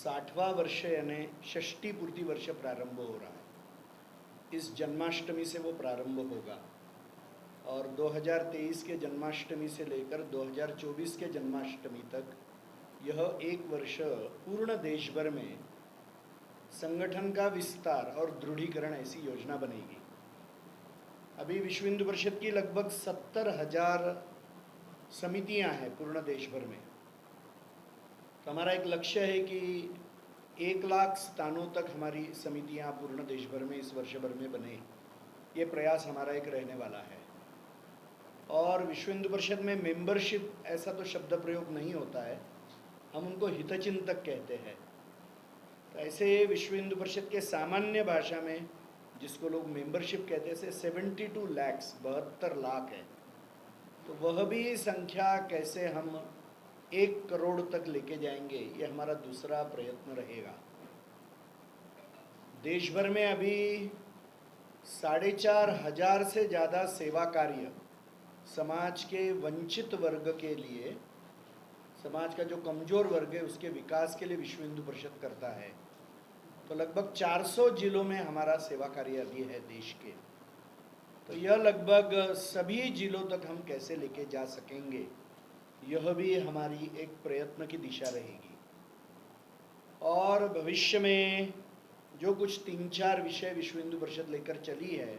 60वां वर्ष यानी षष्ठी पूर्ति वर्ष प्रारंभ हो रहा है। इस जन्माष्टमी से वो प्रारंभ होगा और 2023 के जन्माष्टमी से लेकर 2024 के जन्माष्टमी तक यह एक वर्ष पूर्ण देश भर में संगठन का विस्तार और दृढ़ीकरण ऐसी योजना बनेगी। अभी विश्व हिंदू परिषद की लगभग 70,000 समितियां हैं पूर्ण देश भर में। तो हमारा एक लक्ष्य है कि 1 लाख स्थानों तक हमारी समितियां पूर्ण देश भर में इस वर्ष भर में बने। ये प्रयास हमारा एक रहने वाला है। और विश्व हिंदू परिषद में मेंबरशिप ऐसा तो शब्द प्रयोग नहीं होता है, हम उनको हितचिंतक कहते हैं। तो ऐसे विश्व हिंदू परिषद के सामान्य भाषा में जिसको लोग मेंबरशिप कहते हैं, 72 लाख 72 लाख है। तो वह भी संख्या कैसे हम 1 करोड़ तक लेके जाएंगे, ये हमारा दूसरा प्रयत्न रहेगा। देश भर में अभी 4,500 से ज़्यादा सेवा कार्य समाज के वंचित वर्ग के लिए, समाज का जो कमज़ोर वर्ग है उसके विकास के लिए विश्व हिंदू परिषद करता है। तो लगभग 400 जिलों में हमारा सेवा कार्य अभी है देश के। तो यह लगभग सभी जिलों तक हम कैसे लेके जा सकेंगे, यह भी हमारी एक प्रयत्न की दिशा रहेगी। और भविष्य में जो कुछ 3-4 विषय विश्व हिंदू परिषद लेकर चली है,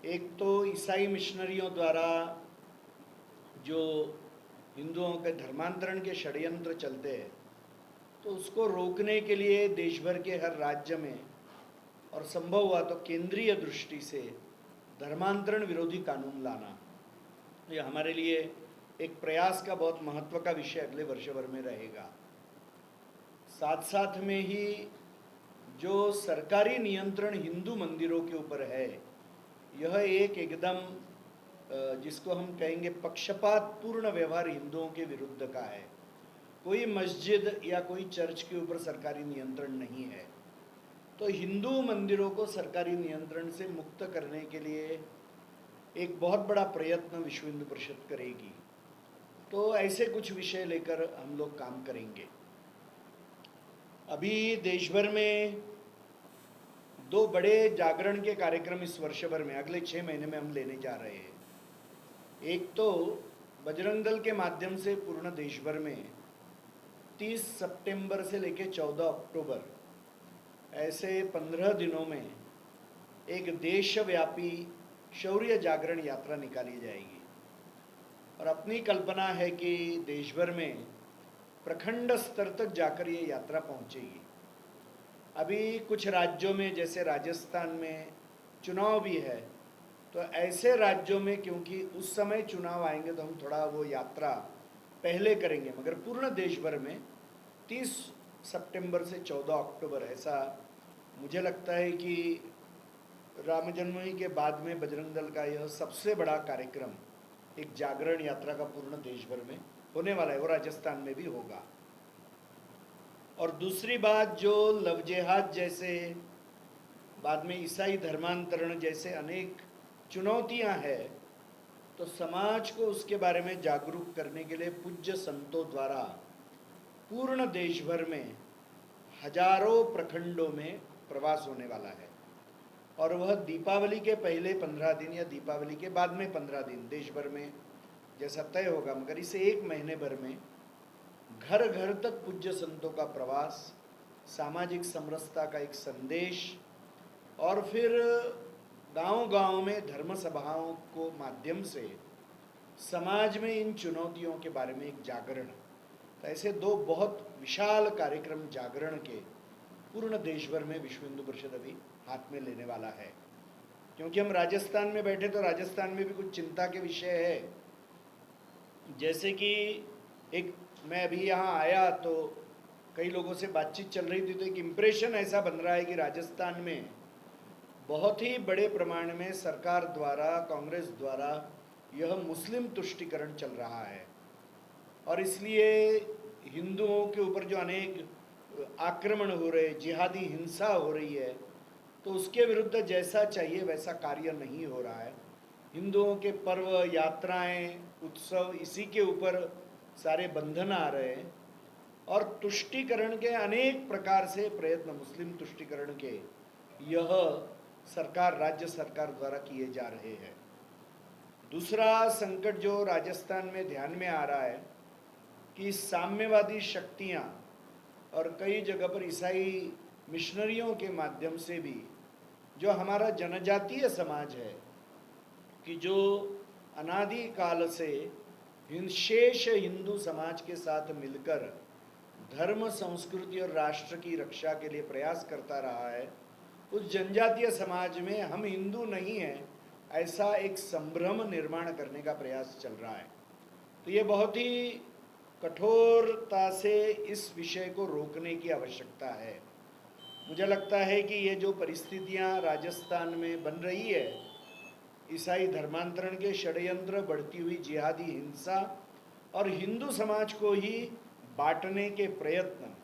एक तो ईसाई मिशनरियों द्वारा जो हिंदुओं के धर्मांतरण के षड्यंत्र चलते हैं, तो उसको रोकने के लिए देश भर के हर राज्य में और संभव हुआ तो केंद्रीय दृष्टि से धर्मांतरण विरोधी कानून लाना, ये हमारे लिए एक प्रयास का बहुत महत्व का विषय अगले वर्ष भर में रहेगा। साथ साथ में ही जो सरकारी नियंत्रण हिंदू मंदिरों के ऊपर है, यह एक एकदम जिसको हम कहेंगे पक्षपात पूर्ण व्यवहार हिंदुओं के विरुद्ध का है। कोई मस्जिद या कोई चर्च के ऊपर सरकारी नियंत्रण नहीं है। तो हिंदू मंदिरों को सरकारी नियंत्रण से मुक्त करने के लिए एक बहुत बड़ा प्रयत्न विश्व हिंदू परिषद करेगी। तो ऐसे कुछ विषय लेकर हम लोग काम करेंगे। अभी देश भर में 2 बड़े जागरण के कार्यक्रम इस वर्ष भर में अगले 6 महीने में हम लेने जा रहे हैं। एक तो बजरंग दल के माध्यम से पूर्ण देश भर में 30 सितंबर से लेकर 14 अक्टूबर ऐसे 15 दिनों में एक देशव्यापी शौर्य जागरण यात्रा निकाली जाएगी। और अपनी कल्पना है कि देश भर में प्रखंड स्तर तक जाकर ये यात्रा पहुंचेगी। अभी कुछ राज्यों में जैसे राजस्थान में चुनाव भी है, तो ऐसे राज्यों में क्योंकि उस समय चुनाव आएंगे तो हम थोड़ा वो यात्रा पहले करेंगे, मगर पूर्ण देश भर में 30 सितंबर से 14 अक्टूबर ऐसा मुझे लगता है कि राम जन्मभूमि के बाद में बजरंग दल का यह सबसे बड़ा कार्यक्रम एक जागरण यात्रा का पूर्ण देश भर में होने वाला है। वो राजस्थान में भी होगा। और दूसरी बात, जो लव जिहाद जैसे, बाद में ईसाई धर्मांतरण जैसे अनेक चुनौतियां हैं, तो समाज को उसके बारे में जागरूक करने के लिए पूज्य संतों द्वारा पूर्ण देश भर में हजारों प्रखंडों में प्रवास होने वाला है। और वह दीपावली के पहले 15 दिन या दीपावली के बाद में 15 दिन देश भर में जैसा तय होगा, मगर इसे 1 महीने भर में घर घर तक पूज्य संतों का प्रवास, सामाजिक समरसता का एक संदेश, और फिर गांव-गांव में धर्म सभाओं को माध्यम से समाज में इन चुनौतियों के बारे में एक जागरण। तो ऐसे 2 बहुत विशाल कार्यक्रम जागरण के पूर्ण देश भर में विश्व हिंदू परिषद अभी हाथ में लेने वाला है। क्योंकि हम राजस्थान में बैठे तो राजस्थान में भी कुछ चिंता के विषय है। जैसे कि एक मैं अभी यहाँ आया तो कई लोगों से बातचीत चल रही थी, तो एक इम्प्रेशन ऐसा बन रहा है कि राजस्थान में बहुत ही बड़े प्रमाण में सरकार द्वारा, कांग्रेस द्वारा यह मुस्लिम तुष्टीकरण चल रहा है। और इसलिए हिंदुओं के ऊपर जो अनेक आक्रमण हो रहे, जिहादी हिंसा हो रही है, तो उसके विरुद्ध जैसा चाहिए वैसा कार्य नहीं हो रहा है। हिंदुओं के पर्व, यात्राएं, उत्सव, इसी के ऊपर सारे बंधन आ रहे हैं। और तुष्टीकरण के अनेक प्रकार से प्रयत्न, मुस्लिम तुष्टीकरण के, यह सरकार, राज्य सरकार द्वारा किए जा रहे हैं। दूसरा संकट जो राजस्थान में ध्यान में आ रहा है कि साम्यवादी शक्तियां और कई जगह पर ईसाई मिशनरियों के माध्यम से भी जो हमारा जनजातीय समाज है, कि जो अनादि काल से शेष हिंदू समाज के साथ मिलकर धर्म, संस्कृति और राष्ट्र की रक्षा के लिए प्रयास करता रहा है, उस जनजातीय समाज में हम हिंदू नहीं हैं ऐसा एक संभ्रम निर्माण करने का प्रयास चल रहा है। तो ये बहुत ही कठोरता से इस विषय को रोकने की आवश्यकता है। मुझे लगता है कि ये जो परिस्थितियां राजस्थान में बन रही है, ईसाई धर्मांतरण के षड्यंत्र, बढ़ती हुई जिहादी हिंसा और हिंदू समाज को ही बांटने के प्रयत्न,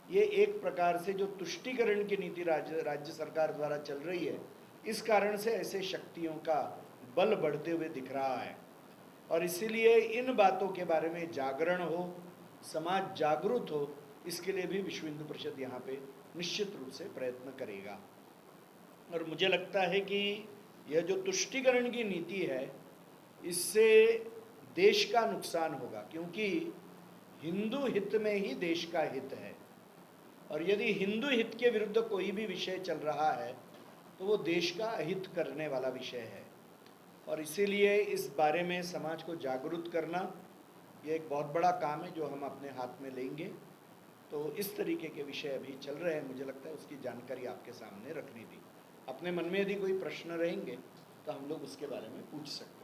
ये एक प्रकार से जो तुष्टीकरण की नीति राज्य सरकार द्वारा चल रही है, इस कारण से ऐसे शक्तियों का बल बढ़ते हुए दिख रहा है। और इसीलिए इन बातों के बारे में जागरण हो, समाज जागरूक हो, इसके लिए भी विश्व हिंदू परिषद यहाँ पे निश्चित रूप से प्रयत्न करेगा। और मुझे लगता है कि यह जो तुष्टीकरण की नीति है, इससे देश का नुकसान होगा, क्योंकि हिंदू हित में ही देश का हित है। और यदि हिंदू हित के विरुद्ध कोई भी विषय चल रहा है तो वो देश का अहित करने वाला विषय है। और इसीलिए इस बारे में समाज को जागरूक करना ये एक बहुत बड़ा काम है जो हम अपने हाथ में लेंगे। तो इस तरीके के विषय अभी चल रहे हैं, मुझे लगता है उसकी जानकारी आपके सामने रखनी थी। अपने मन में यदि कोई प्रश्न रहेंगे तो हम लोग उसके बारे में पूछ सकते हैं।